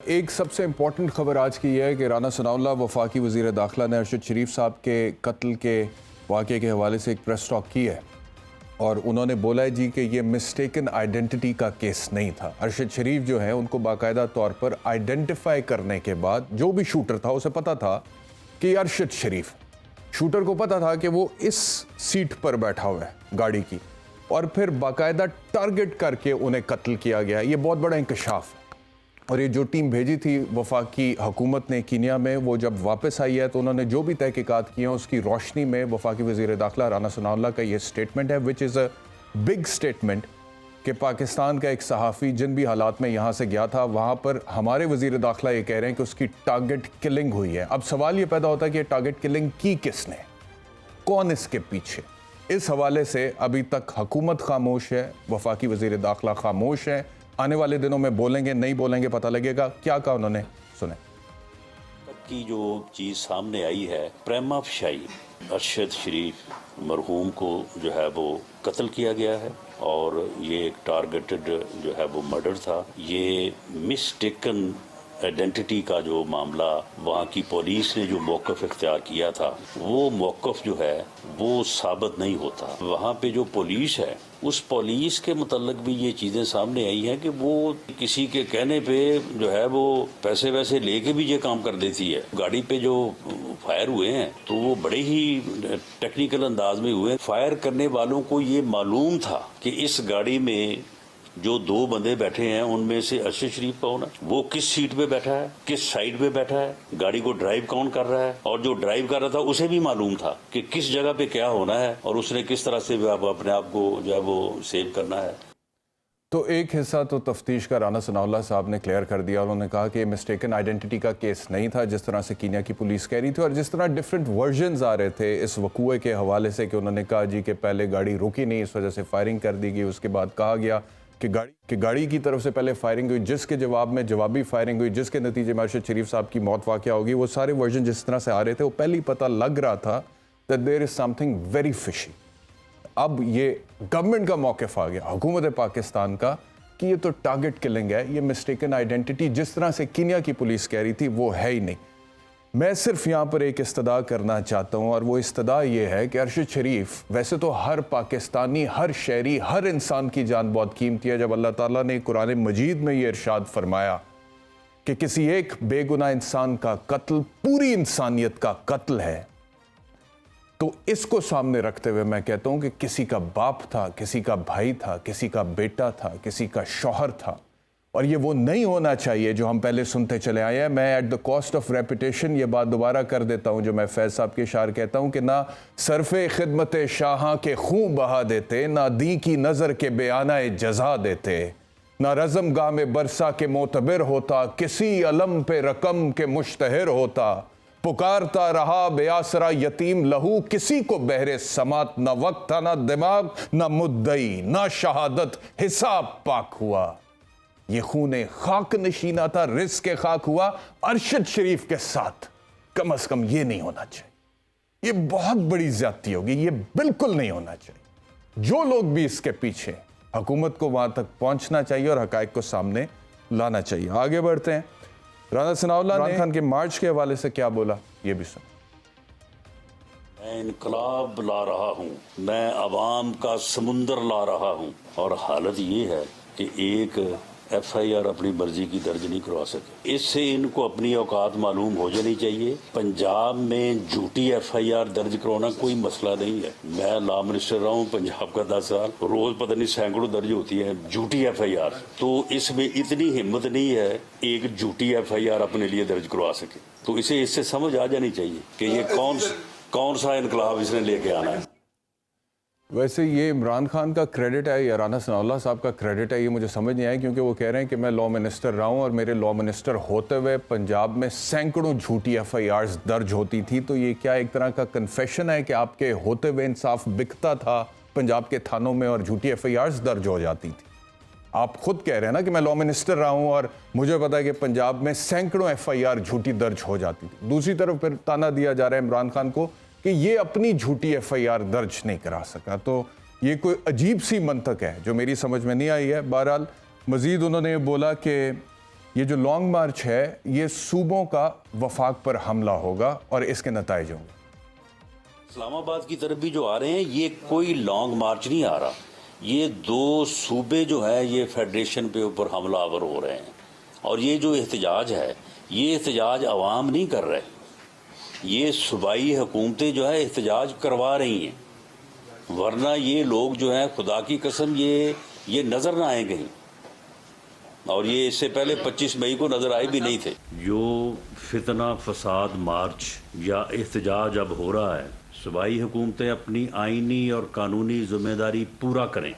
ایک سب سے امپورٹنٹ خبر آج کی یہ ہے کہ رانا ثناء اللہ وفاقی وزیر داخلہ نے ارشد شریف صاحب کے قتل کے واقعے کے حوالے سے ایک پریس ٹاک کی ہے اور انہوں نے بولا ہے جی کہ یہ مسٹیکن آئیڈینٹی کا کیس نہیں تھا۔ ارشد شریف جو ہیں ان کو باقاعدہ طور پر آئیڈینٹیفائی کرنے کے بعد جو بھی شوٹر تھا اسے پتا تھا کہ یہ ارشد شریف، شوٹر کو پتا تھا کہ وہ اس سیٹ پر بیٹھا ہوا ہے گاڑی کی، اور پھر باقاعدہ ٹارگٹ کر کے انہیں قتل کیا گیا۔ یہ بہت بڑا انکشاف ہے۔ اور یہ جو ٹیم بھیجی تھی وفاقی حکومت نے کینیا میں، وہ جب واپس آئی ہے تو انہوں نے جو بھی تحقیقات کی ہیں اس کی روشنی میں وفاقی وزیر داخلہ رانا ثناء اللہ کا یہ سٹیٹمنٹ ہے وچ از اے بگ سٹیٹمنٹ کہ پاکستان کا ایک صحافی جن بھی حالات میں یہاں سے گیا تھا وہاں پر ہمارے وزیر داخلہ یہ کہہ رہے ہیں کہ اس کی ٹارگٹ کلنگ ہوئی ہے۔ اب سوال یہ پیدا ہوتا ہے کہ یہ ٹارگٹ کلنگ کی کس نے، کون اس کے پیچھے؟ اس حوالے سے ابھی تک حکومت خاموش ہے، وفاقی وزیر داخلہ خاموش ہے۔ آنے والے دنوں میں بولیں گے نہیں بولیں گے پتہ لگے گا۔ کیا کہا انہوں نے، سنیں۔ کی جو چیز سامنے آئی ہے پریما فشائی ارشد شریف مرحوم کو جو ہے وہ قتل کیا گیا ہے اور یہ ایک ٹارگیٹڈ جو ہے وہ مرڈر تھا۔ یہ مسٹیکن آئیڈینٹی کا جو معاملہ وہاں کی پولیس نے جو موقف اختیار کیا تھا وہ موقف جو ہے وہ ثابت نہیں ہوتا۔ وہاں پہ جو پولیس ہے اس پولیس کے متعلق بھی یہ چیزیں سامنے آئی ہیں کہ وہ کسی کے کہنے پہ جو ہے وہ پیسے ویسے لے کے بھی یہ کام کر دیتی ہے۔ گاڑی پہ جو فائر ہوئے ہیں تو وہ بڑے ہی ٹیکنیکل انداز میں ہوئے۔ فائر کرنے والوں کو یہ معلوم تھا کہ اس گاڑی میں جو دو بندے بیٹھے ہیں ان میں سے ارشد شریف کا ہونا، وہ کس سیٹ پہ بیٹھا ہے، کس سائیڈ پہ بیٹھا ہے، گاڑی کو ڈرائیو کون کر رہا ہے، اور جو ڈرائیو کر رہا تھا اسے بھی معلوم تھا کہ کس جگہ پہ کیا ہونا ہے اور اس نے کس طرح سے اپنے آپ کو جو ہے وہ سیو کرنا ہے۔ تو ایک حصہ تو تفتیش کا رانا ثناء اللہ صاحب نے کلیئر کر دیا، انہوں نے کہا کہ یہ مسٹیکن آئیڈینٹی کا کیس نہیں تھا جس طرح سے کینیا کی پولیس کہہ رہی تھی، اور جس طرح ڈیفرنٹ ورژنز آ رہے تھے اس وقوعے کے حوالے سے کہ انہوں نے کہا جی کہ پہلے گاڑی رکی نہیں اس وجہ سے فائرنگ کر دی گئی، اس کے بعد کہا گیا کہ گاڑی کی طرف سے پہلے فائرنگ ہوئی جس کے جواب میں جوابی فائرنگ ہوئی جس کے نتیجے میں ارشد شریف صاحب کی موت واقع ہوگی۔ وہ سارے ورژن جس طرح سے آ رہے تھے وہ پہلے ہی پتہ لگ رہا تھا that there is something very fishy۔ اب یہ گورنمنٹ کا موقف آ گیا، حکومت پاکستان کا، کہ یہ تو ٹارگٹ کلنگ ہے، یہ مسٹیکن آئیڈینٹی جس طرح سے کینیا کی پولیس کہہ رہی تھی وہ ہے ہی نہیں۔ میں صرف یہاں پر ایک استدعا کرنا چاہتا ہوں اور وہ استدعا یہ ہے کہ ارشد شریف، ویسے تو ہر پاکستانی، ہر شہری، ہر انسان کی جان بہت قیمتی ہے۔ جب اللہ تعالیٰ نے قرآن مجید میں یہ ارشاد فرمایا کہ کسی ایک بے گناہ انسان کا قتل پوری انسانیت کا قتل ہے، تو اس کو سامنے رکھتے ہوئے میں کہتا ہوں کہ کسی کا باپ تھا، کسی کا بھائی تھا، کسی کا بیٹا تھا، کسی کا شوہر تھا، اور یہ وہ نہیں ہونا چاہیے جو ہم پہلے سنتے چلے آئے ہیں۔ میں at the cost of repetition یہ بات دوبارہ کر دیتا ہوں جو میں فیض صاحب کے اشعار کہتا ہوں کہ نہ صرف خدمت شاہاں کے خون بہا دیتے، نہ دی کی نظر کے بیانہ جزا دیتے، نہ رزم گاہ میں برسا کے معتبر ہوتا، کسی علم پہ رقم کے مشتہر ہوتا، پکارتا رہا بے آسرا یتیم لہو، کسی کو بہر سماعت نہ وقت تھا، نہ دماغ، نہ مدعی، نہ شہادت، حساب پاک ہوا۔ یہ خون خاک نشینہ تھا، رزق خاک ہوا ارشد شریف کے ساتھ۔ کم از کم یہ نہیں ہونا چاہیے، یہ بہت بڑی زیادتی ہوگی، یہ بالکل نہیں ہونا چاہیے۔ جو لوگ بھی اس کے پیچھے، حکومت کو وہاں تک پہنچنا چاہیے اور حقائق کو سامنے لانا چاہیے۔ آگے بڑھتے ہیں۔ رانا ثناء اللہ نے عمران خان کے مارچ کے حوالے سے کیا بولا یہ بھی سن۔ میں انقلاب لا رہا ہوں، میں عوام کا سمندر لا رہا ہوں، اور حالت یہ ہے کہ ایک ایف آئی آر اپنی مرضی کی درج نہیں کروا سکے۔ اس سے ان کو اپنی اوقات معلوم ہو جانی چاہیے۔ پنجاب میں جھوٹی ایف آئی آر درج کروانا کوئی مسئلہ نہیں ہے۔ میں لا منسٹر رہا ہوں پنجاب کا 10 سال، روز پتہ نہیں سینکڑوں درج ہوتی ہے جھوٹی ایف آئی آر، تو اس میں اتنی ہمت نہیں ہے ایک جھوٹی ایف آئی آر اپنے لیے درج کروا سکے۔ تو اسے اس سے سمجھ آ جانی چاہیے کہ یہ کون سا انقلاب اس نے لے کے آنا ہے۔ ویسے یہ عمران خان کا کریڈٹ ہے یا رانا ثناء اللہ صاحب کا کریڈٹ ہے یہ مجھے سمجھ نہیں آیا، کیونکہ وہ کہہ رہے ہیں کہ میں لا منسٹر رہا ہوں اور میرے لا منسٹر ہوتے ہوئے پنجاب میں سینکڑوں جھوٹی ایف آئی آرز درج ہوتی تھی۔ تو یہ کیا ایک طرح کا کنفیشن ہے کہ آپ کے ہوتے ہوئے انصاف بکتا تھا پنجاب کے تھانوں میں اور جھوٹی ایف آئی آرز درج ہو جاتی تھی؟ آپ خود کہہ رہے ہیں نا کہ میں لا منسٹر رہا ہوں اور مجھے پتا ہے کہ پنجاب میں سینکڑوں ایف آئی آر جھوٹی درج ہو جاتی تھی۔ دوسری طرف پھر تانا دیا جا رہا ہے عمران خان کو کہ یہ اپنی جھوٹی ایف آئی آر درج نہیں کرا سکا۔ تو یہ کوئی عجیب سی منطق ہے جو میری سمجھ میں نہیں آئی ہے۔ بہرحال مزید انہوں نے بولا کہ یہ جو لانگ مارچ ہے یہ صوبوں کا وفاق پر حملہ ہوگا اور اس کے نتائج ہوں گے. اسلام آباد کی طرف بھی جو آ رہے ہیں یہ کوئی لانگ مارچ نہیں آ رہا, یہ 2 صوبے جو ہے یہ فیڈریشن پہ اوپر حملہ آور ہو رہے ہیں. اور یہ جو احتجاج ہے یہ احتجاج عوام نہیں کر رہے, یہ صوبائی حکومتیں جو ہے احتجاج کروا رہی ہیں, ورنہ یہ لوگ جو ہیں خدا کی قسم یہ نظر نہ آئیں کہیں, اور یہ اس سے پہلے 25 مئی کو نظر آئے بھی نہیں تھے. جو فتنہ فساد مارچ یا احتجاج اب ہو رہا ہے, صوبائی حکومتیں اپنی آئینی اور قانونی ذمہ داری پورا کریں,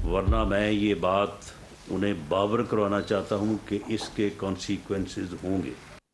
ورنہ میں یہ بات انہیں باور کروانا چاہتا ہوں کہ اس کے کانسیکوینسز ہوں گے.